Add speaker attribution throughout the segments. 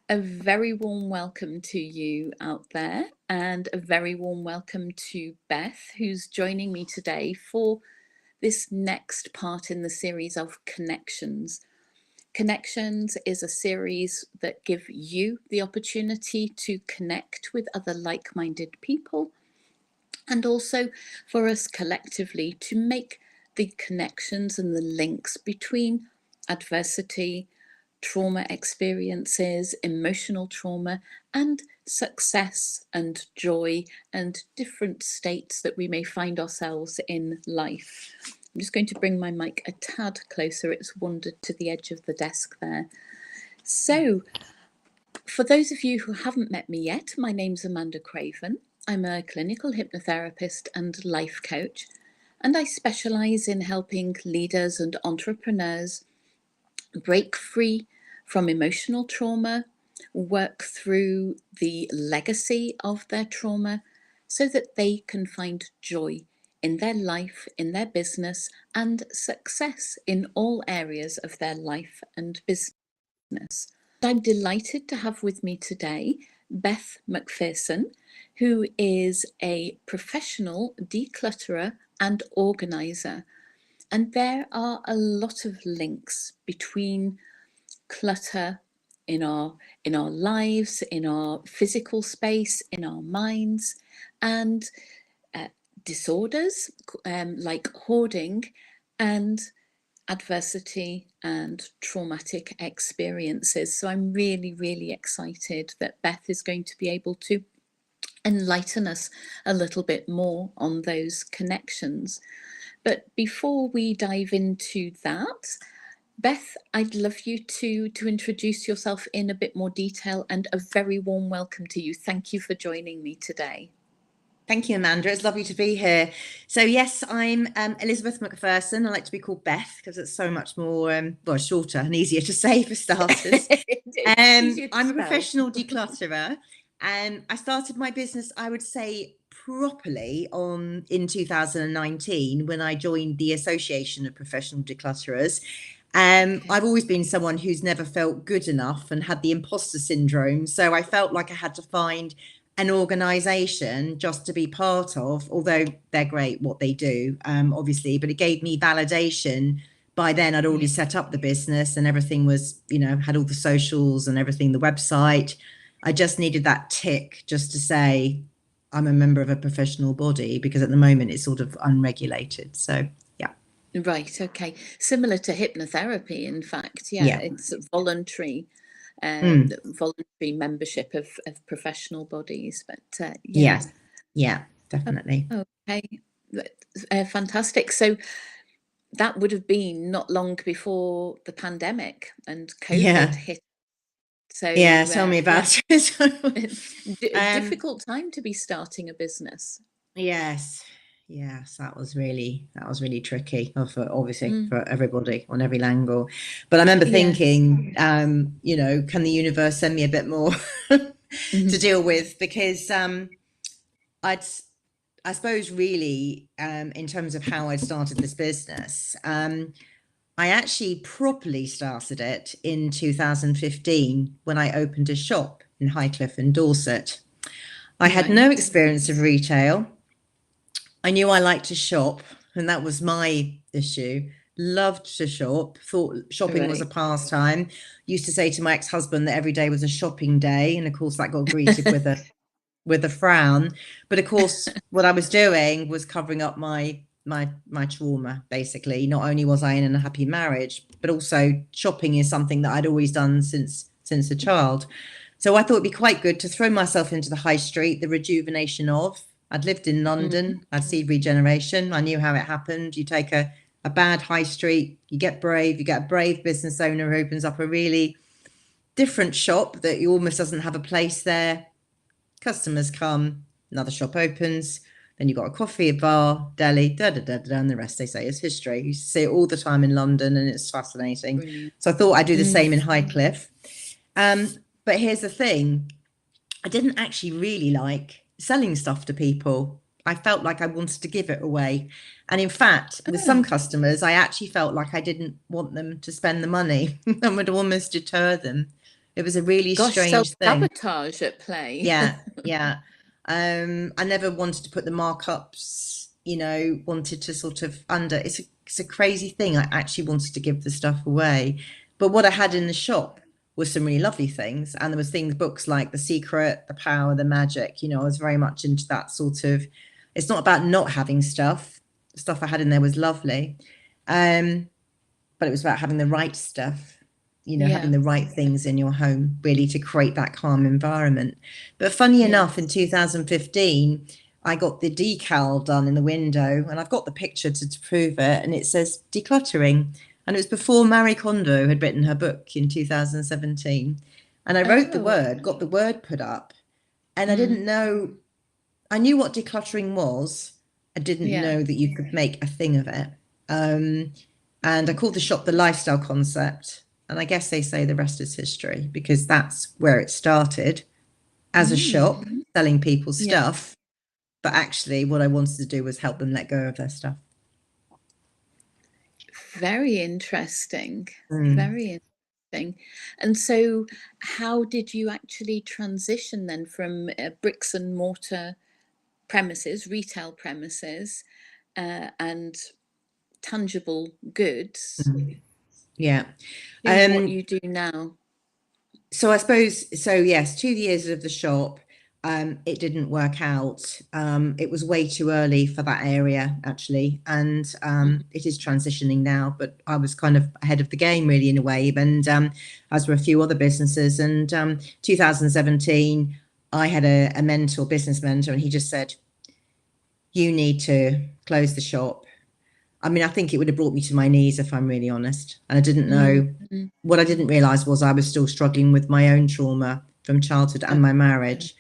Speaker 1: A very warm welcome to you out there, and a very warm welcome to Beth, who's joining me today for this next part in the series of Connections. Connections is a series that give you the opportunity to connect with other like-minded people, and also for us collectively to make the connections and the links between adversity, trauma experiences, emotional trauma, and success and joy and different states that we may find ourselves in life. I'm just going to bring my mic a tad closer. It's wandered to the edge of the desk there. So, for those of you who haven't met me yet, my name's Amanda Craven. I'm a clinical hypnotherapist and life coach, and I specialise in helping leaders and entrepreneurs break free from emotional trauma, work through the legacy of their trauma so that they can find joy in their life, in their business, and success in all areas of their life and business. I'm delighted to have with me today Beth McPherson, who is a professional declutterer and organiser. And there are a lot of links between clutter in our lives, in our physical space, in our minds, and disorders like hoarding and adversity and traumatic experiences. So I'm really, really excited that Beth is going to be able to enlighten us a little bit more on those connections. But before we dive into that, Beth, I'd love you to introduce yourself in a bit more detail, and a very warm welcome to you. Thank you for joining me today.
Speaker 2: Thank you, Amanda. It's lovely to be here. So yes, I'm Elizabeth McPherson. I like to be called Beth because it's so much more shorter and easier to say for starters. I'm a professional declutterer, and I started my business, I would say, properly in 2019 when I joined the Association of Professional Declutterers. I've always been someone who's never felt good enough and had the imposter syndrome. So I felt like I had to find an organization just to be part of, although they're great what they do, obviously, but it gave me validation. By then I'd already set up the business and everything was, had all the socials and everything, the website. I just needed that tick just to say I'm a member of a professional body, because at the moment it's sort of unregulated. So yeah.
Speaker 1: Right, okay. Similar to hypnotherapy, in fact. Yeah. It's voluntary. Voluntary membership of professional bodies, but
Speaker 2: yeah, definitely.
Speaker 1: Okay, fantastic. So that would have been not long before the pandemic and COVID hit. So
Speaker 2: tell me about it.
Speaker 1: Difficult time to be starting a business.
Speaker 2: Yes, that was really tricky, for everybody on every angle. But I remember thinking, can the universe send me a bit more to deal with? Because I suppose really, in terms of how I started this business, I actually properly started it in 2015 when I opened a shop in Highcliffe in Dorset. I had no experience of retail. I knew I liked to shop, and that was my issue. Loved to shop, thought shopping was a pastime. Used to say to my ex-husband that every day was a shopping day, and of course that got greeted with a frown. But of course what I was doing was covering up my trauma, basically. Not only was I in a happy marriage, but also shopping is something that I'd always done since a child. So I thought it'd be quite good to throw myself into the high street, the rejuvenation of. I'd lived in London. I'd seen regeneration. I knew how it happened. You take a bad high street, you get brave, you get a brave business owner who opens up a really different shop that almost doesn't have a place there. Customers come, another shop opens, then you've got a coffee, a bar, deli, and the rest, they say, is history. You see it all the time in London, and it's fascinating. Brilliant. So I thought I'd do the same in Highcliffe. But here's the thing. I didn't actually really like selling stuff to people. I felt like I wanted to give it away. And in fact, with some customers, I actually felt like I didn't want them to spend the money and would almost deter them It was a really
Speaker 1: Gosh,
Speaker 2: strange thing.
Speaker 1: self-sabotage at play.
Speaker 2: Yeah, yeah. I never wanted to put the markups, wanted to sort of it's a crazy thing. I actually wanted to give the stuff away. But what I had in the shop was some really lovely things. And there was books like The Secret, The Power, The Magic. I was very much into that sort of, it's not about not having stuff. The stuff I had in there was lovely. But it was about having the right stuff, having
Speaker 1: Yeah.
Speaker 2: the right things in your home, really, to create that calm environment. But funny enough, in 2015, I got the decal done in the window, and I've got the picture to prove it, and it says decluttering. And it was before Marie Kondo had written her book in 2017. And I wrote the word, got the word put up, and I didn't know, I knew what decluttering was. I didn't know that you could make a thing of it. And I called the shop The Lifestyle Concept. And I guess they say the rest is history, because that's where it started, as a shop selling people stuff. But actually what I wanted to do was help them let go of their stuff.
Speaker 1: Very interesting. Very interesting. And so how did you actually transition then from bricks and mortar premises, retail premises, and tangible goods
Speaker 2: Yeah.
Speaker 1: to what you do now?
Speaker 2: So I suppose, yes, 2 years of the shop, it didn't work out. It was way too early for that area, actually. And it is transitioning now, but I was kind of ahead of the game, really, in a way. And as were a few other businesses. And 2017, I had a mentor, business mentor, and he just said, you need to close the shop. I mean, I think it would have brought me to my knees, if I'm really honest. And I didn't know, what I didn't realize was I was still struggling with my own trauma from childhood and my marriage.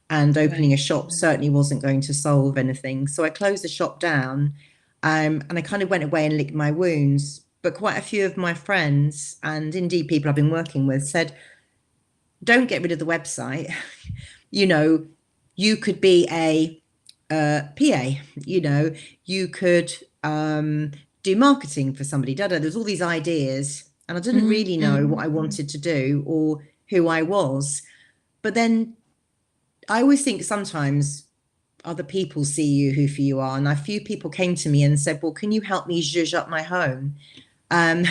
Speaker 2: And opening a shop certainly wasn't going to solve anything. So I closed the shop down, and I kind of went away and licked my wounds. But quite a few of my friends, and indeed people I've been working with, said, don't get rid of the website. You could be a PA, you could do marketing for somebody. There's all these ideas, and I didn't really know what I wanted to do or who I was. But then I always think sometimes other people see you who you are, and a few people came to me and said, well, can you help me zhuzh up my home? And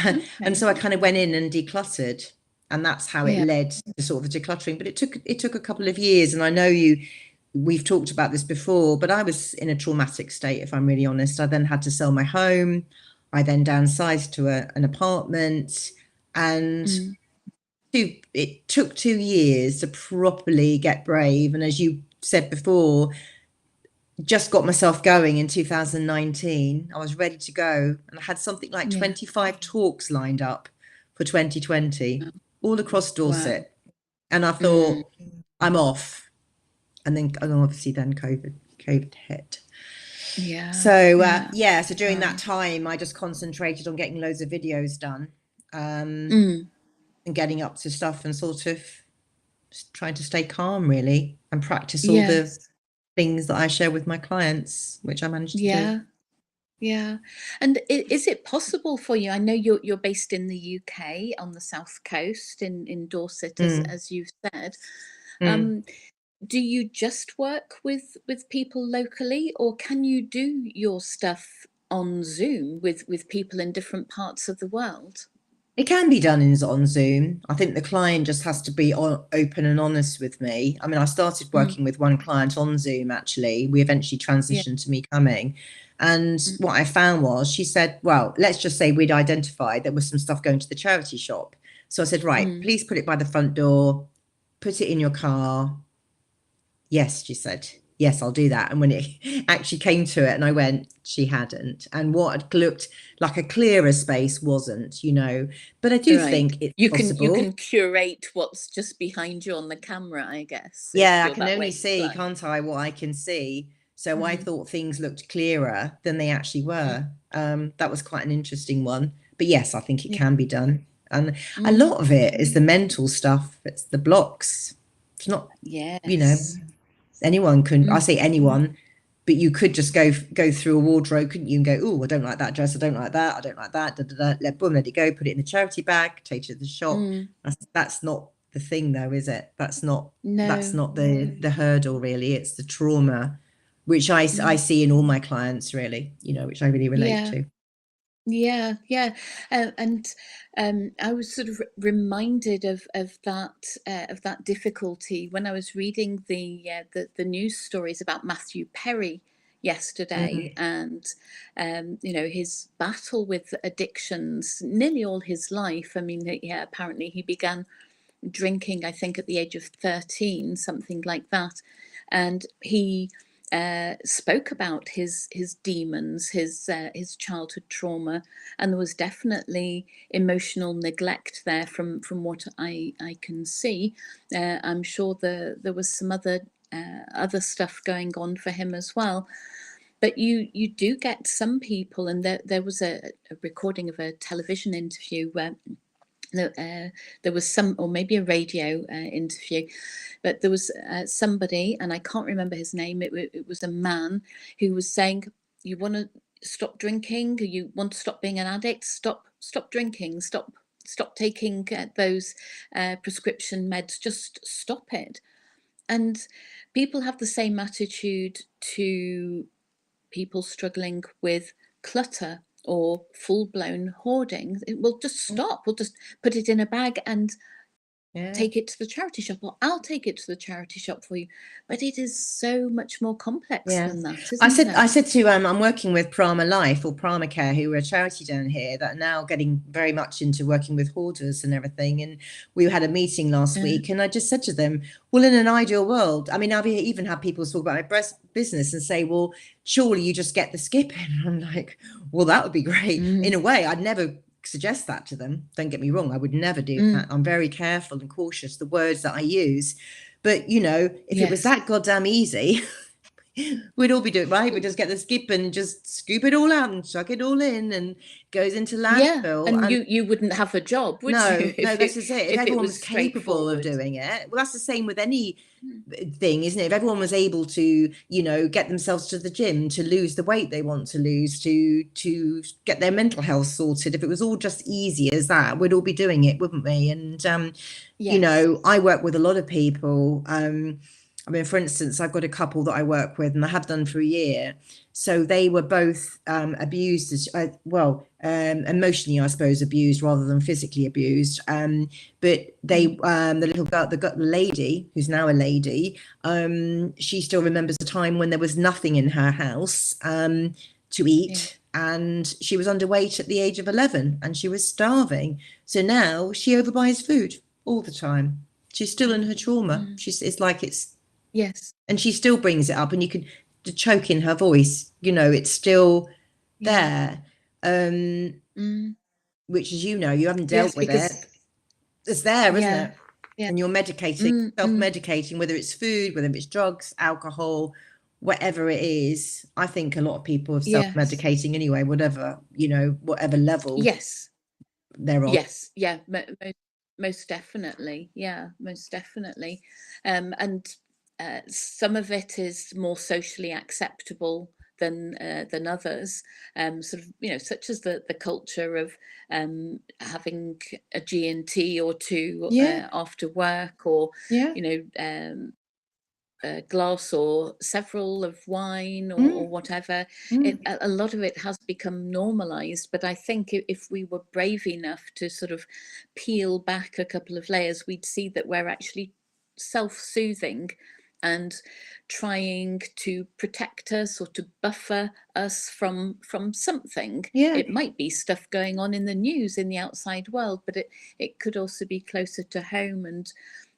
Speaker 2: so I kind of went in and decluttered, and that's how it led to sort of the decluttering. But it took a couple of years, and I know we've talked about this before, but I was in a traumatic state, if I'm really honest. I then had to sell my home. I then downsized to an apartment, and it took 2 years to properly get brave. And as you said before, just got myself going in 2019. I was ready to go, and I had something like 25 talks lined up for 2020, all across Dorset. And I thought, I'm off. And then obviously COVID hit. So during that time, I just concentrated on getting loads of videos done, and getting up to stuff, and sort of trying to stay calm, really, and practice all the things that I share with my clients, which I managed to do.
Speaker 1: Yeah. And is it possible for you? I know you're based in the UK on the south coast in Dorset, as you've said. Do you just work with people locally, or can you do your stuff on Zoom with people in different parts of the world?
Speaker 2: It can be done on Zoom. I think the client just has to be open and honest with me. I mean, I started working with one client on Zoom, actually. We eventually transitioned to me coming. And what I found was, she said, well, let's just say we'd identified there was some stuff going to the charity shop. So I said, right, please put it by the front door, put it in your car. Yes, she said, yes, I'll do that. And when it actually came to it and I went, she hadn't. And what had looked like a clearer space wasn't, But I do think it's possible.
Speaker 1: You can curate what's just behind you on the camera, I guess.
Speaker 2: Yeah, I can only see, can't I, what I can see. So I thought things looked clearer than they actually were. That was quite an interesting one. But yes, I think it can be done. And a lot of it is the mental stuff. It's the blocks. It's not, anyone can, I say anyone, but you could just go through a wardrobe, couldn't you, and go, oh, I don't like that dress, I don't like that, I don't like that, let it go, put it in the charity bag, take it to the shop. That's not the thing though, is it? That's
Speaker 1: No.
Speaker 2: not the hurdle really. It's the trauma, which I
Speaker 1: Mm.
Speaker 2: see in all my clients really, which I really relate
Speaker 1: Yeah.
Speaker 2: to.
Speaker 1: Yeah, yeah, and I was sort of reminded of that difficulty when I was reading the news stories about Matthew Perry yesterday,
Speaker 2: Mm,
Speaker 1: and his battle with addictions nearly all his life. I mean, yeah, apparently he began drinking, I think, at the age of 13, something like that. And he spoke about his demons, his childhood trauma, and there was definitely emotional neglect there from what I can see. I'm sure there was some other stuff going on for him as well. But you do get some people, and there was a recording of a television interview where there was some, or maybe a radio interview, but there was somebody, and I can't remember his name. It was a man who was saying, "You want to stop drinking? You want to stop being an addict? Stop drinking. Stop taking those prescription meds. Just stop it." And people have the same attitude to people struggling with clutter or full-blown hoarding. We'll just stop. We'll just put it in a bag and
Speaker 2: yeah.
Speaker 1: take it to the charity shop, or I'll take it to the charity shop for you. But it is so much more complex
Speaker 2: Yeah.
Speaker 1: than that,
Speaker 2: I
Speaker 1: isn't
Speaker 2: said I
Speaker 1: it?
Speaker 2: said to I'm working with Prama Life or Prama Care, who are a charity down here that are now getting very much into working with hoarders and everything. And we had a meeting last
Speaker 1: Uh,
Speaker 2: week, and I just said to them, well, in an ideal world, I mean, I've even had people talk about my breast business and say, well, surely you just get the skip in. I'm like, well, that would be great. In
Speaker 1: mm,
Speaker 2: a way, I'd never suggest that to them. Don't get me wrong, I would never do that.
Speaker 1: mm,
Speaker 2: I'm very careful and cautious the words that I use. But if it was
Speaker 1: yes.
Speaker 2: that goddamn easy, we'd all be doing right. We just get the skip and just scoop it all out and chuck it all in, and goes into
Speaker 1: Yeah,
Speaker 2: landfill.
Speaker 1: and
Speaker 2: And
Speaker 1: you wouldn't have a job, would you,
Speaker 2: no, no, this is it. If
Speaker 1: if it
Speaker 2: everyone
Speaker 1: was
Speaker 2: was capable of
Speaker 1: straightforward?
Speaker 2: doing it, well, that's the same with any
Speaker 1: Mm.
Speaker 2: thing, isn't it? If everyone was able to, get themselves to the gym, to lose the weight they want to lose, to get their mental health sorted, if it was all just easy as that, we'd all be doing it, wouldn't we? And
Speaker 1: Yes.
Speaker 2: I work with a lot of people. I mean, for instance, I've got a couple that I work with, and I have done for a year. So they were both abused, emotionally, I suppose, abused rather than physically abused. But
Speaker 1: Mm.
Speaker 2: the little girl, the lady, who's now a lady, she still remembers the time when there was nothing in her house to
Speaker 1: Yeah.
Speaker 2: eat. And she was underweight at the age of 11, and she was starving. So now she overbuys food all the time. She's still in her trauma.
Speaker 1: Mm.
Speaker 2: It's like
Speaker 1: Yes.
Speaker 2: and she still brings it up, and you can the choke in her voice, it's still
Speaker 1: Yeah.
Speaker 2: there.
Speaker 1: Mm.
Speaker 2: Which, as you haven't dealt
Speaker 1: Yes,
Speaker 2: with it.
Speaker 1: because
Speaker 2: It's there, isn't
Speaker 1: yeah.
Speaker 2: it?
Speaker 1: Yeah.
Speaker 2: And you're medicating,
Speaker 1: Mm, mm.
Speaker 2: self-medicating, whether it's food, whether it's drugs, alcohol, whatever it is. I think a lot of people are
Speaker 1: Yes.
Speaker 2: self-medicating anyway, whatever level
Speaker 1: Yes.
Speaker 2: they're on.
Speaker 1: Yes. Yeah. Most definitely. Yeah. Most definitely. And some of it is more socially acceptable than others. Sort of, such as the culture of having a G&T or two
Speaker 2: Yeah,
Speaker 1: after work, or
Speaker 2: yeah.
Speaker 1: you know. A glass or several of wine, or
Speaker 2: Mm,
Speaker 1: whatever.
Speaker 2: mm.
Speaker 1: A lot of it has become normalized, but I think if we were brave enough to sort of peel back a couple of layers, we'd see that we're actually self-soothing and trying to protect us or to buffer us from something.
Speaker 2: Yeah.
Speaker 1: It might be stuff going on in the news in the outside world, but it could also be closer to home and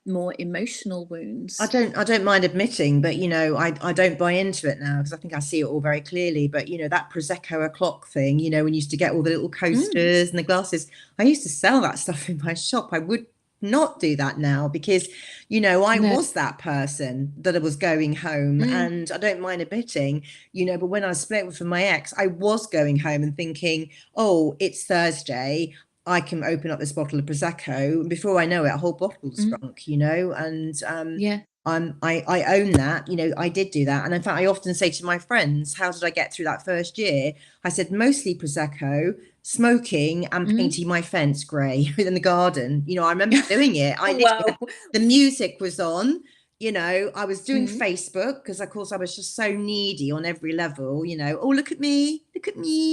Speaker 1: more emotional
Speaker 2: I
Speaker 1: wounds.
Speaker 2: don't mind admitting, but I don't buy into it now, because I think I see it all very clearly. But that Prosecco o'clock thing, when you used to get all the little
Speaker 1: Mm.
Speaker 2: coasters and the glasses, I used to sell that stuff in my shop. I would not do that now, because I
Speaker 1: No.
Speaker 2: was that person that was going home,
Speaker 1: Mm.
Speaker 2: and I don't mind admitting, but when I split from my ex, I was going home and thinking, oh, it's Thursday, I can open up this bottle of Prosecco. Before I know it, a whole bottle's
Speaker 1: Mm.
Speaker 2: drunk, and
Speaker 1: Yeah.
Speaker 2: I own that. You know, I did do that. And in fact, I often say to my friends, how did I get through that first year? I said, mostly Prosecco, smoking, and
Speaker 1: Mm.
Speaker 2: painting my fence grey in the garden. You know, I remember doing it. I literally
Speaker 1: Wow.
Speaker 2: the music was on. You know, I was doing
Speaker 1: Mm.
Speaker 2: Facebook because, of course, I was just so needy on every level. You know, oh, look at me,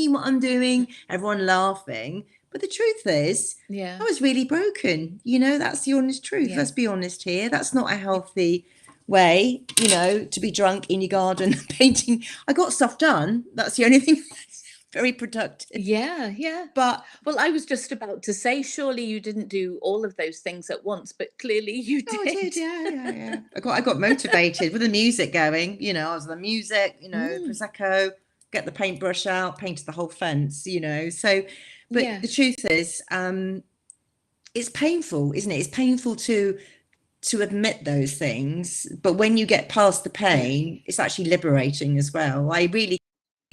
Speaker 2: what I'm doing, everyone laughing. But the truth is,
Speaker 1: Yeah.
Speaker 2: I was really broken. You know, that's the honest truth.
Speaker 1: Yeah.
Speaker 2: Let's be honest here. That's not a healthy way, you know, to be drunk in your garden painting. I got stuff done. That's the only thing that's very productive.
Speaker 1: Yeah. Yeah.
Speaker 2: But
Speaker 1: Well, I was just about to say, surely you didn't do all of those things at once, but clearly you
Speaker 2: oh, I
Speaker 1: did.
Speaker 2: did, yeah. I got motivated with the music going. You know, I was the music, you know,
Speaker 1: Mm.
Speaker 2: Prosecco, get the paintbrush out, painted the whole fence, you know. So, but the
Speaker 1: Yes.
Speaker 2: truth is, it's painful, isn't it? It's painful to admit those things, but when you get past the
Speaker 1: Yes.
Speaker 2: pain, it's actually liberating as well. I really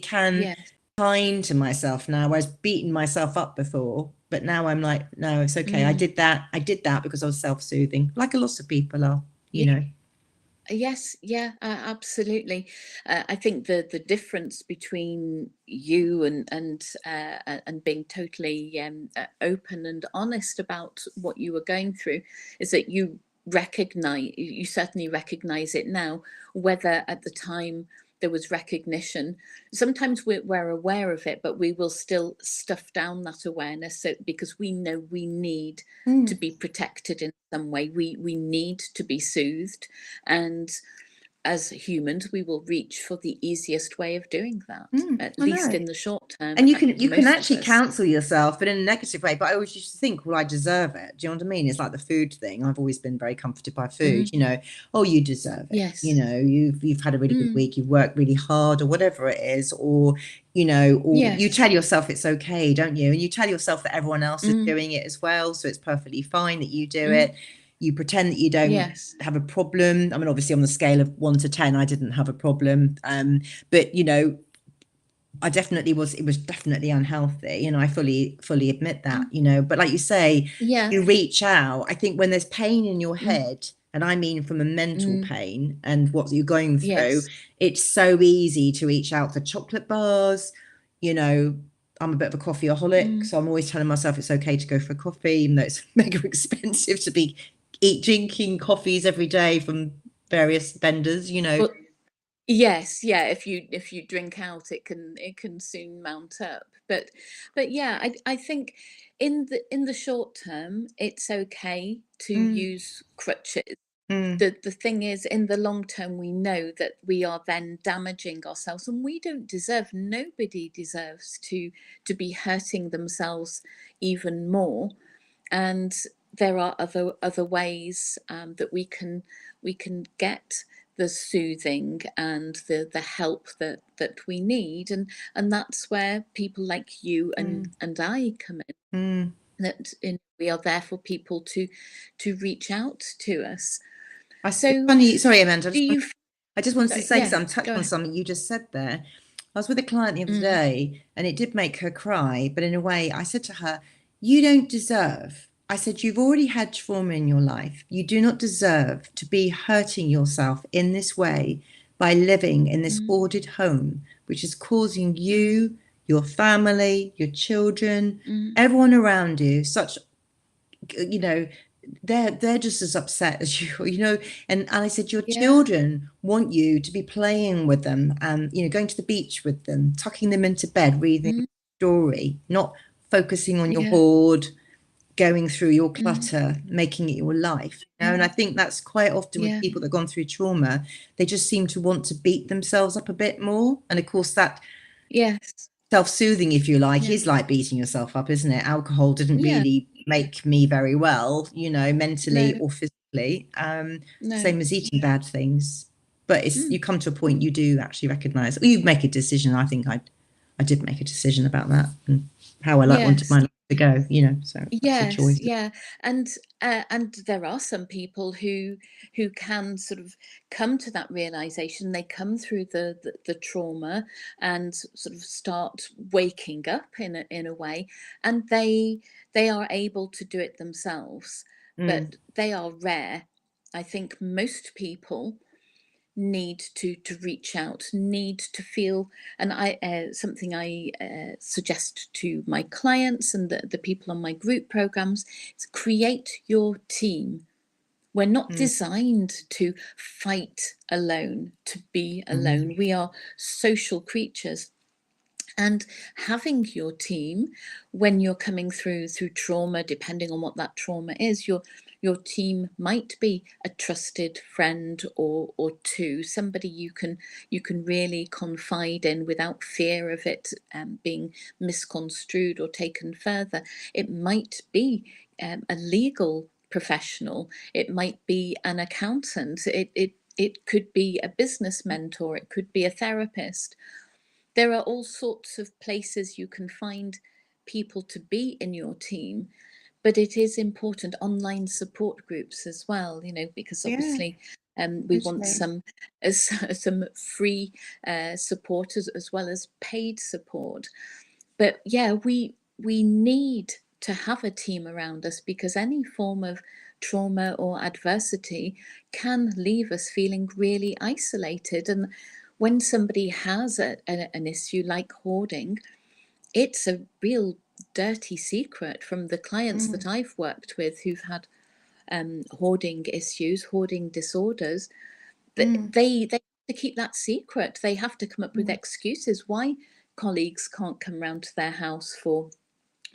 Speaker 2: can
Speaker 1: Yes.
Speaker 2: kind to myself now, whereas beating myself up before. But now I'm like, no, it's okay. I
Speaker 1: Mm.
Speaker 2: did that. I did that because I was self-soothing, like a lot of people are, you
Speaker 1: Yeah.
Speaker 2: know.
Speaker 1: Yes, yeah, absolutely. I think the difference between you and being totally open and honest about what you were going through is that you certainly recognize it now, whether at the time there was recognition. Sometimes we're aware of it, but we will still stuff down that awareness, so because we know we need to
Speaker 2: Mm.
Speaker 1: be protected in some way, we need to be soothed, and as humans we will reach for the easiest way of doing that, at
Speaker 2: I
Speaker 1: least
Speaker 2: know.
Speaker 1: in the short term,
Speaker 2: And you can
Speaker 1: most of
Speaker 2: actually
Speaker 1: us.
Speaker 2: counsel yourself, but in a negative way. But I always used to think, well, I deserve it. Do you know what I mean? It's like the food thing. I've always been very comforted by food.
Speaker 1: Mm.
Speaker 2: You know, oh, you deserve it. You
Speaker 1: Yes.
Speaker 2: know, you've had a really good
Speaker 1: Mm.
Speaker 2: week. You've worked really hard, or whatever it is, or you know, or you
Speaker 1: Yes.
Speaker 2: tell yourself it's okay, don't you? And you tell yourself that everyone else is
Speaker 1: Mm.
Speaker 2: doing it as well, so it's perfectly fine that you do
Speaker 1: Mm.
Speaker 2: it. You pretend that you don't
Speaker 1: Yes.
Speaker 2: have a problem. I mean, obviously, on the scale of 1 to 10, I didn't have a problem. But you know, it was definitely unhealthy, you know. I fully admit that,
Speaker 1: Mm.
Speaker 2: you know. But like you say,
Speaker 1: Yeah.
Speaker 2: you reach out. I think when there's pain in your
Speaker 1: Mm.
Speaker 2: head, and I mean from a mental
Speaker 1: Mm.
Speaker 2: pain and what you're going through,
Speaker 1: Yes.
Speaker 2: it's so easy to reach out for chocolate bars, you know. I'm a bit of a coffeeaholic,
Speaker 1: Mm.
Speaker 2: so I'm always telling myself it's okay to go for a coffee, even though it's mega expensive to be drinking coffees every day from various vendors, you know.
Speaker 1: Well, yes, yeah, if you drink out, it can soon mount up. But yeah, I think in the short term, it's okay to
Speaker 2: Mm,
Speaker 1: use crutches.
Speaker 2: mm,
Speaker 1: The thing is, in the long term, we know that we are then damaging ourselves, and we don't deserve, nobody deserves to be hurting themselves even more. And there are other ways that we can get the soothing and the help that we need, and that's where people like you
Speaker 2: mm,
Speaker 1: and I come in.
Speaker 2: mm.
Speaker 1: That we are there for people to reach out to us.
Speaker 2: It's
Speaker 1: So
Speaker 2: funny. Sorry, Amanda.
Speaker 1: do you
Speaker 2: I just wanted to say
Speaker 1: yeah,
Speaker 2: something, touch
Speaker 1: go
Speaker 2: on
Speaker 1: ahead.
Speaker 2: something you just said there. I was with a client the other
Speaker 1: Mm.
Speaker 2: day, and it did make her cry. But in a way, I said to her, "You don't deserve." I said, "You've already had trauma in your life. You do not deserve to be hurting yourself in this way by living in this
Speaker 1: Mm.
Speaker 2: hoarded home, which is causing
Speaker 1: Mm.
Speaker 2: you, your family, your children,
Speaker 1: Mm.
Speaker 2: everyone around you such, you know, they're just as upset as you, you know." And I said, your
Speaker 1: Yeah.
Speaker 2: children want you to be playing with them, and you know, going to the beach with them, tucking them into bed, reading a
Speaker 1: Mm.
Speaker 2: story, not focusing on your
Speaker 1: Yeah.
Speaker 2: hoard, going through your
Speaker 1: Mm.
Speaker 2: clutter, making it your life, you know. And I
Speaker 1: Mm.
Speaker 2: think that's quite often with
Speaker 1: Yeah.
Speaker 2: people that have gone through trauma, they just seem to want to beat themselves up a bit more. And of course that
Speaker 1: Yes.
Speaker 2: self-soothing, if you like,
Speaker 1: Yeah.
Speaker 2: is like beating yourself up, isn't it? Alcohol didn't
Speaker 1: Yeah.
Speaker 2: really make me very well, you know,
Speaker 1: No.
Speaker 2: mentally or physically.
Speaker 1: No.
Speaker 2: Same as eating bad things. But it's,
Speaker 1: Mm.
Speaker 2: you come to a point you do actually recognize, or you make a decision. I think I did make a decision about that and how I wanted
Speaker 1: Yes.
Speaker 2: my life to go, you know. So that's a
Speaker 1: Yes,
Speaker 2: choice.
Speaker 1: yeah, and there are some people who can sort of come to that realization. They come through the trauma and sort of start waking up in a way, and they are able to do it themselves,
Speaker 2: Mm,
Speaker 1: but they are rare. I think most people need to reach out, need to feel, and I something I suggest to my clients and the people on my group programs is create your team. We're not
Speaker 2: Mm,
Speaker 1: designed to fight alone, to be
Speaker 2: mm,
Speaker 1: alone. We are social creatures. And having your team when you're coming through trauma, depending on what that trauma is, your team might be a trusted friend or two, somebody you can really confide in without fear of it being misconstrued or taken further. It might be a legal professional, it might be an accountant, it could be a business mentor, it could be a therapist. There are all sorts of places you can find people to be in your team, but it is important online support groups as well, because
Speaker 2: yeah,
Speaker 1: obviously we want
Speaker 2: totally.
Speaker 1: some free support as well as paid support. But yeah, we need to have a team around us, because any form of trauma or adversity can leave us feeling really isolated. And when somebody has an issue like hoarding, it's a real dirty secret from the clients that
Speaker 2: Mm,
Speaker 1: I've worked with who've had hoarding issues, hoarding disorders. That
Speaker 2: mm,
Speaker 1: they have to keep that secret. They have to come up with
Speaker 2: mm,
Speaker 1: excuses why colleagues can't come round to their house for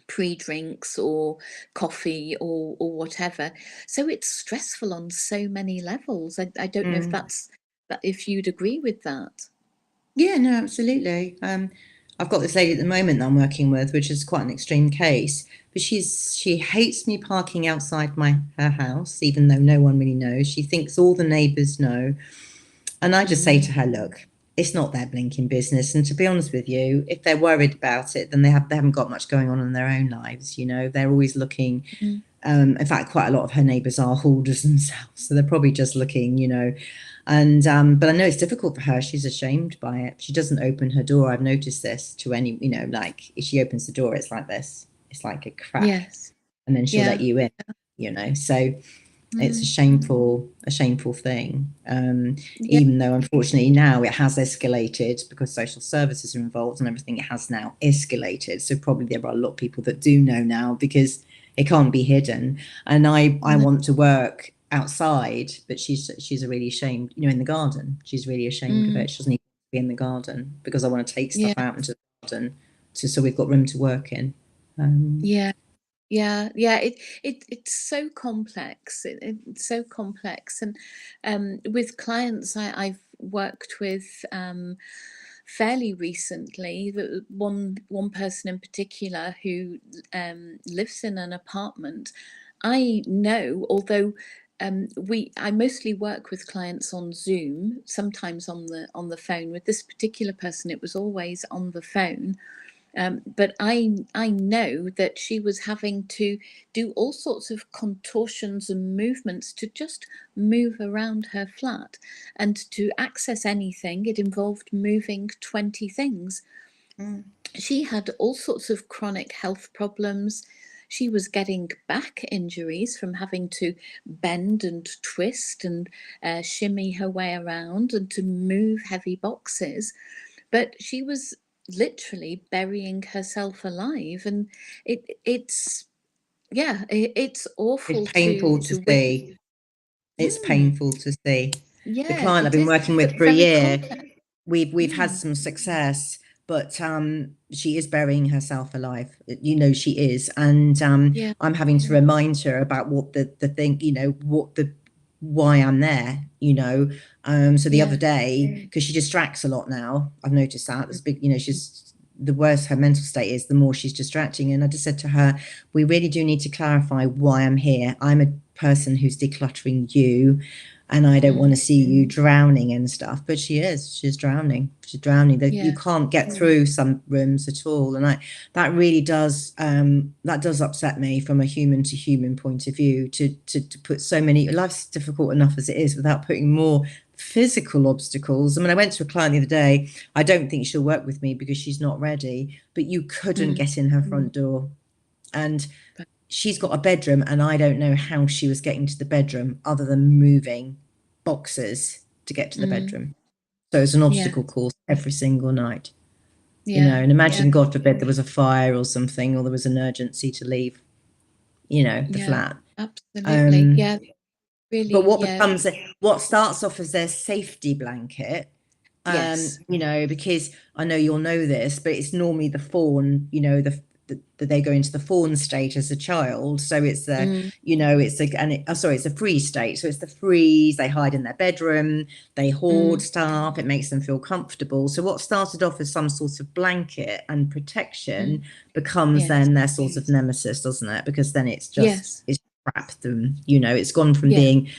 Speaker 1: pre-drinks or coffee or whatever. So it's stressful on so many levels. I don't know if
Speaker 2: mm.
Speaker 1: that's that, if you'd agree with that.
Speaker 2: Yeah, no, absolutely. I've got this lady at the moment that I'm working with, which is quite an extreme case, but she hates me parking outside her house, even though no one really knows. She thinks all the neighbours know. And I just say
Speaker 1: Mm,
Speaker 2: to her, look, it's not their blinking business. And to be honest with you, if they're worried about it, then they haven't got much going on in their own lives. They're always looking.
Speaker 1: mm,
Speaker 2: In fact, quite a lot of her neighbours are hoarders themselves, so they're probably just looking. And but I know it's difficult for her. She's ashamed by it. She doesn't open her door. I've noticed this to any. Like if she opens the door, it's like this. It's like a crack,
Speaker 1: yes.
Speaker 2: and then she'll let
Speaker 1: Yeah.
Speaker 2: you in. So it's a
Speaker 1: Mm,
Speaker 2: shameful thing.
Speaker 1: yeah.
Speaker 2: Even though unfortunately now it has escalated because social services are involved and everything. It has now escalated. So probably there are a lot of people that do know now because it can't be hidden. And I
Speaker 1: No,
Speaker 2: want to work outside, but she's really ashamed. In the garden, she's really ashamed of
Speaker 1: mm,
Speaker 2: it. She doesn't even be in the garden because I want to take
Speaker 1: yeah.
Speaker 2: stuff out into the garden, so we've got room to work in. Um,
Speaker 1: Yeah. Yeah, yeah, it's so complex. It's so complex, and with clients I've worked with fairly recently, one person in particular who lives in an apartment. I know, although I mostly work with clients on Zoom, sometimes on the phone. With this particular person, it was always on the phone, but I know that she was having to do all sorts of contortions and movements to just move around her flat. And to access anything, it involved moving 20 things.
Speaker 2: mm,
Speaker 1: She had all sorts of chronic health problems. She was getting back injuries from having to bend and twist and shimmy her way around and to move heavy boxes. But she was literally burying herself alive, and it's yeah, it's
Speaker 2: it's
Speaker 1: awful
Speaker 2: painful to
Speaker 1: to witness.
Speaker 2: see. It's
Speaker 1: Mm,
Speaker 2: painful to see. The
Speaker 1: yeah,
Speaker 2: client I've
Speaker 1: it
Speaker 2: been
Speaker 1: is,
Speaker 2: working with
Speaker 1: but
Speaker 2: for a
Speaker 1: very
Speaker 2: year,
Speaker 1: complex.
Speaker 2: we've had
Speaker 1: Mm,
Speaker 2: some success, but she is burying herself alive. She is, and
Speaker 1: yeah,
Speaker 2: I'm having to remind her about what the thing, what the why I'm there. So the other
Speaker 1: yeah,
Speaker 2: day, because she distracts a lot now, I've noticed that
Speaker 1: mm,
Speaker 2: there's a big, she's the worse her mental state is, the more she's distracting. And I just said to her, we really do need to clarify why I'm here. I'm a person who's decluttering you, and I don't want
Speaker 1: mm,
Speaker 2: to see you drowning and stuff. But she's drowning. She's drowning. You
Speaker 1: yeah,
Speaker 2: can't get through some rooms at all. And that really does upset me from a human to human point of view, to put so many, life's difficult enough as it is without putting more physical obstacles. I mean, I went to a client the other day. I don't think she'll work with me because she's not ready, but you couldn't
Speaker 1: mm,
Speaker 2: get in her front door. And
Speaker 1: but-
Speaker 2: she's got a bedroom and I don't know how she was getting to the bedroom other than moving boxes to get to the bedroom. So it's an
Speaker 1: Yeah.
Speaker 2: obstacle course every single night,
Speaker 1: Yeah.
Speaker 2: and imagine, God forbid, there was a fire or something, or there was an urgency to leave, the flat.
Speaker 1: Absolutely. Yeah.
Speaker 2: But
Speaker 1: Really.
Speaker 2: what
Speaker 1: Yeah.
Speaker 2: becomes what starts off as their safety blanket,
Speaker 1: Yes.
Speaker 2: because I know you'll know this, but it's normally the fawn, that they go into the fawn state as a child. So it's it's a freeze state. So it's the freeze, they hide in their bedroom, they hoard stuff, it makes them feel comfortable. So what started off as some sort of blanket and protection becomes
Speaker 1: Yes.
Speaker 2: then their sort of nemesis, doesn't it? Because then it's
Speaker 1: Yes.
Speaker 2: trapped them, it's gone from
Speaker 1: Yeah.
Speaker 2: being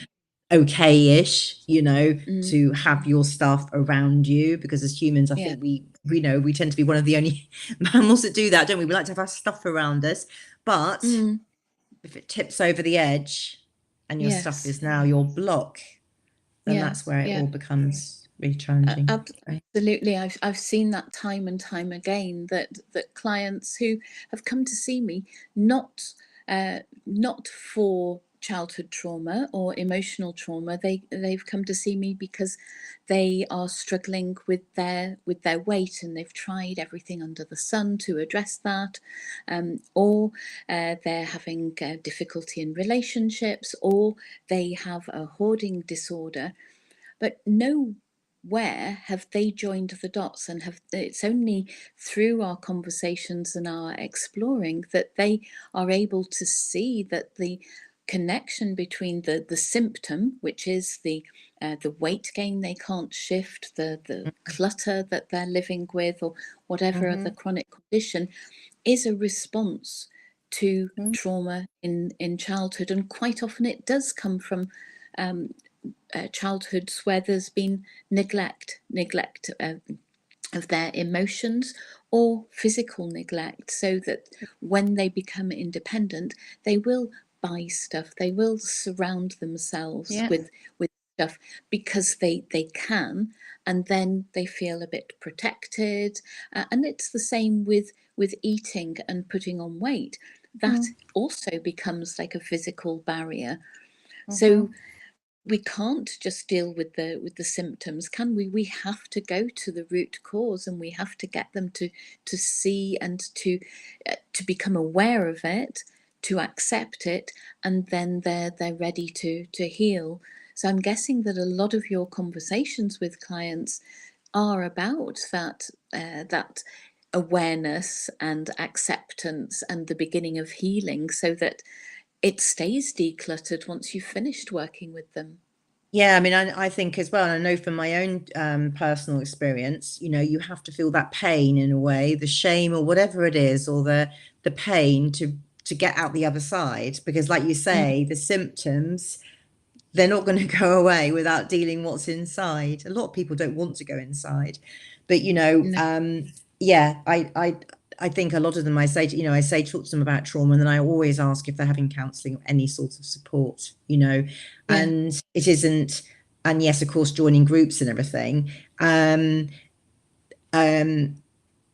Speaker 2: okay-ish, to have your stuff around you, because as humans, I think we tend to be one of the only mammals that do that, don't we? We like to have our stuff around us, but if it tips over the edge and your stuff is now your block, then that's where it all becomes really challenging.
Speaker 1: Absolutely. I've seen that time and time again, that clients who have come to see me not for childhood trauma or emotional trauma, they've come to see me because they are struggling with their weight, and they've tried everything under the sun to address that, or they're having difficulty in relationships, or they have a hoarding disorder, but nowhere have they joined the dots, and it's only through our conversations and our exploring that they are able to see that the connection between the symptom, which is the weight gain they can't shift, the clutter that they're living with, or whatever other chronic condition, is a response to trauma in childhood. And quite often it does come from childhoods where there's been neglect of their emotions, or physical neglect, so that when they become independent, they will buy stuff, they will surround themselves with stuff because they can, and then they feel a bit protected. And it's the same with eating and putting on weight. That also becomes like a physical barrier. So we can't just deal with the symptoms, can we? We have to go to the root cause, and we have to get them to see, and to become aware of it, to accept it, and then they're ready to heal. So I'm guessing that a lot of your conversations with clients are about that awareness and acceptance, and the beginning of healing, so that it stays decluttered once you've finished working with them.
Speaker 2: Yeah, I mean, I think as well, and I know from my own personal experience, you have to feel that pain in a way, the shame or whatever it is, or the pain to get out the other side. Because like you say, the symptoms, they're not going to go away without dealing what's inside. A lot of people don't want to go inside, but
Speaker 1: No.
Speaker 2: yeah, I think a lot of them, I say talk to them about trauma, and then I always ask if they're having counselling or any sort of support,
Speaker 1: Yeah.
Speaker 2: and it isn't, and yes, of course, joining groups and everything.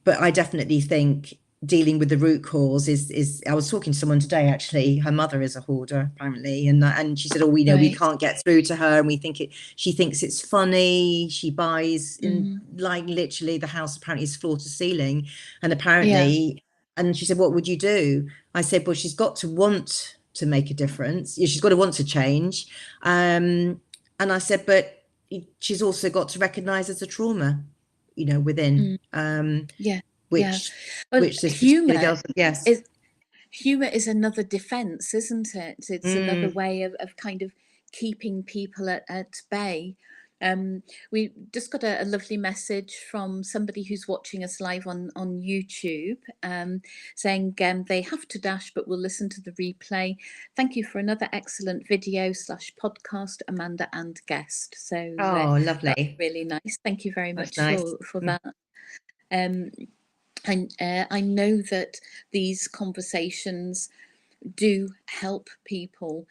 Speaker 2: But I definitely think dealing with the root cause is I was talking to someone today, actually, her mother is a hoarder apparently, and she said, oh, we
Speaker 1: Right.
Speaker 2: can't get through to her, and she thinks it's funny, she buys in, like, literally the house apparently is floor to ceiling, and apparently, and she said, what would you do? I said, well, she's got to want to make a difference. Yeah, she's got to want to change, and I said, but she's also got to recognize there's a trauma, within,
Speaker 1: Yeah.
Speaker 2: which
Speaker 1: Well,
Speaker 2: this particular girl said, yes.
Speaker 1: Humor is another defense, isn't it? It's another way of kind of keeping people at bay. We just got a lovely message from somebody who's watching us live on YouTube, saying they have to dash but will listen to the replay. Thank you for another excellent video / podcast, Amanda and guest. So
Speaker 2: Oh,
Speaker 1: that's
Speaker 2: lovely.
Speaker 1: really nice. Thank you very
Speaker 2: That's
Speaker 1: much
Speaker 2: nice.
Speaker 1: for that. Um, and I know that these conversations do help people,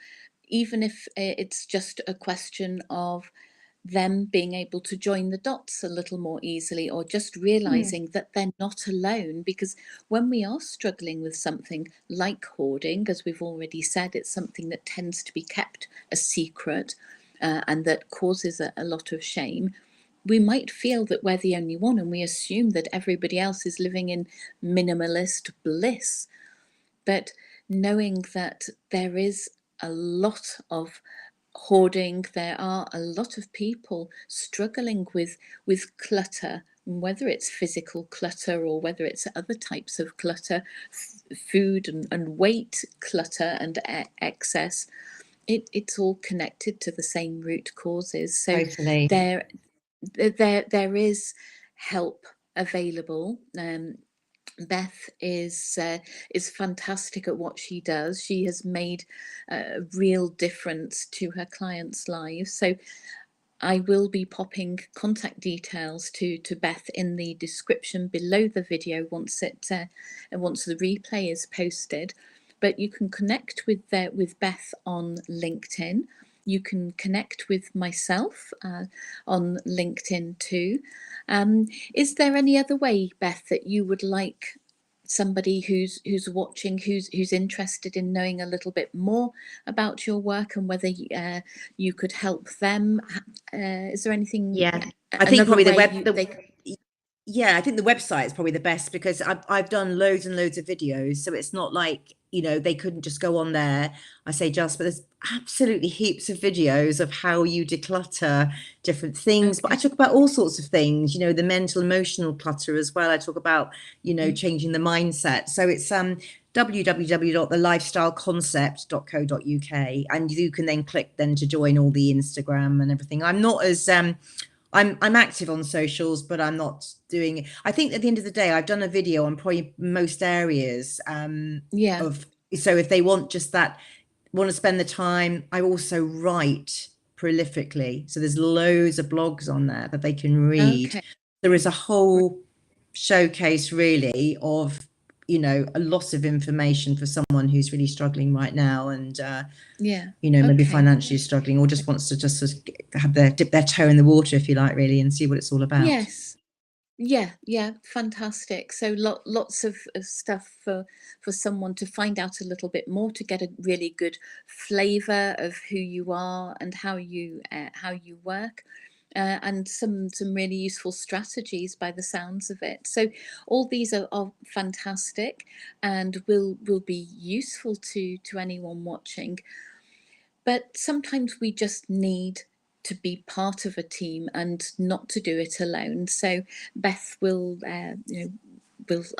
Speaker 1: even if it's just a question of them being able to join the dots a little more easily, or just realizing that they're not alone. Because when we are struggling with something like hoarding, as we've already said, it's something that tends to be kept a secret, and that causes a lot of shame. We might feel that we're the only one, and we assume that everybody else is living in minimalist bliss. But knowing that there is a lot of hoarding, there are a lot of people struggling with clutter, whether it's physical clutter or whether it's other types of clutter, food and weight clutter and excess. It's all connected to the same root causes. So
Speaker 2: Totally.
Speaker 1: there is help available. Beth is fantastic at what she does. She has made a real difference to her clients' lives. So I will be popping contact details to Beth in the description below the video once the replay is posted. But you can connect with Beth on LinkedIn. You can connect with myself on LinkedIn too. Is there any other way, Beth, that you would like somebody who's watching, who's interested in knowing a little bit more about your work and whether you could help them? Is there anything,
Speaker 2: Yeah, I think
Speaker 1: another
Speaker 2: probably the
Speaker 1: way
Speaker 2: web the yeah, I think the website is probably the best because I've done loads and loads of videos, so it's not like, you know, they couldn't just go on there. I say just, but there's absolutely heaps of videos of how you declutter different things. But I
Speaker 1: Okay.
Speaker 2: talk about all sorts of things, you know, the mental, emotional clutter as well. I talk about, you know, changing the mindset. So it's www.thelifestyleconcept.co.uk, and you can then click then to join all the Instagram and everything. I'm not as I'm active on socials, but I'm not doing it. I think at the end of the day, I've done a video on probably most areas
Speaker 1: Yeah.
Speaker 2: of, so if they want just that, want to spend the time, I also write prolifically. So there's loads of blogs on there that they can read.
Speaker 1: Okay.
Speaker 2: There is a whole showcase really of, you know, a lot of information for someone who's really struggling right now, and
Speaker 1: Yeah.
Speaker 2: you know, maybe
Speaker 1: Okay.
Speaker 2: financially struggling, or just wants to just sort of have their dip their toe in the water, if you like, really, and see what it's all about.
Speaker 1: Yes. Yeah, fantastic. So lots of stuff for someone to find out a little bit more, to get a really good flavour of who you are and how you work, and some really useful strategies by the sounds of it. So all these are fantastic and will be useful to anyone watching. But sometimes we just need to be part of a team and not to do it alone. So Beth will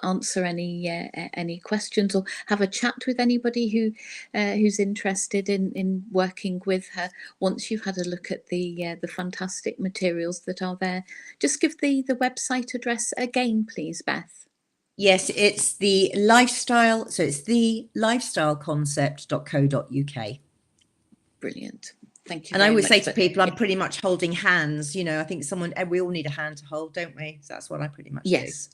Speaker 1: answer any questions or have a chat with anybody who's interested in working with her. Once you've had a look at the fantastic materials that are there, just give the website address again, please, Beth.
Speaker 2: Yes, it's the lifestyle. So it's the lifestyleconcept.co.uk.
Speaker 1: Brilliant. Thank you
Speaker 2: And I
Speaker 1: very
Speaker 2: always say
Speaker 1: much.
Speaker 2: to
Speaker 1: But
Speaker 2: people, I'm pretty much holding hands. You know, I think we all need a hand to hold, don't we? So that's what I pretty much do.
Speaker 1: yes.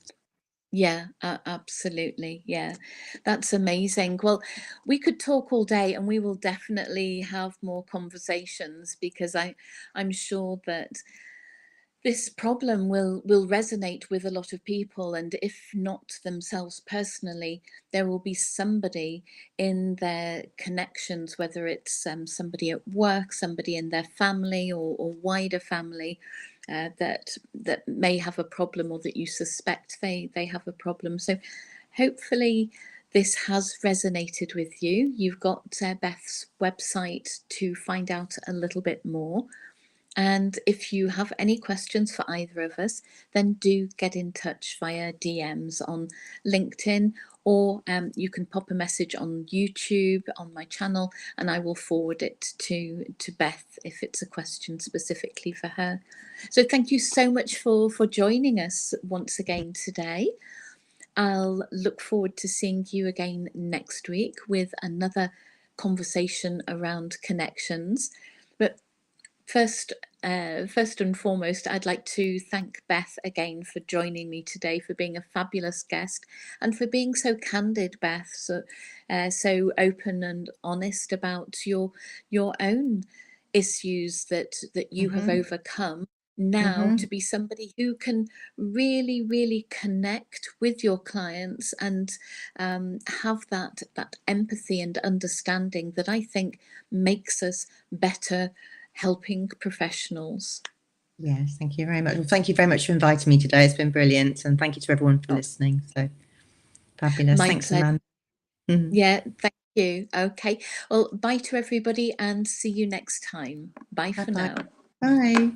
Speaker 1: Yeah, absolutely. Yeah, that's amazing. Well, we could talk all day and we will definitely have more conversations, because I'm sure that this problem will resonate with a lot of people, and if not themselves personally, there will be somebody in their connections, whether it's somebody at work, somebody in their family, or wider family, that may have a problem, or that you suspect they have a problem. So hopefully this has resonated with you. You've got Beth's website to find out a little bit more. And if you have any questions for either of us, then do get in touch via DMs on LinkedIn, or you can pop a message on YouTube on my channel, and I will forward it to Beth if it's a question specifically for her. So thank you so much for joining us once again today. I'll look forward to seeing you again next week with another conversation around connections. But first, first and foremost, I'd like to thank Beth again for joining me today, for being a fabulous guest, and for being so candid, Beth, so open and honest about your own issues that you have overcome, now to be somebody who can really connect with your clients and have that empathy and understanding that I think makes us better helping professionals.
Speaker 2: Yes, thank you very much. Well, thank you very much for inviting me today. It's been brilliant, and thank you to everyone for listening. So fabulous.
Speaker 1: My
Speaker 2: Thanks,
Speaker 1: pleasure.
Speaker 2: Amanda.
Speaker 1: Yeah, thank you. Okay, well, bye to everybody and see you next time. Bye for
Speaker 2: Bye-bye.
Speaker 1: now.
Speaker 2: Bye.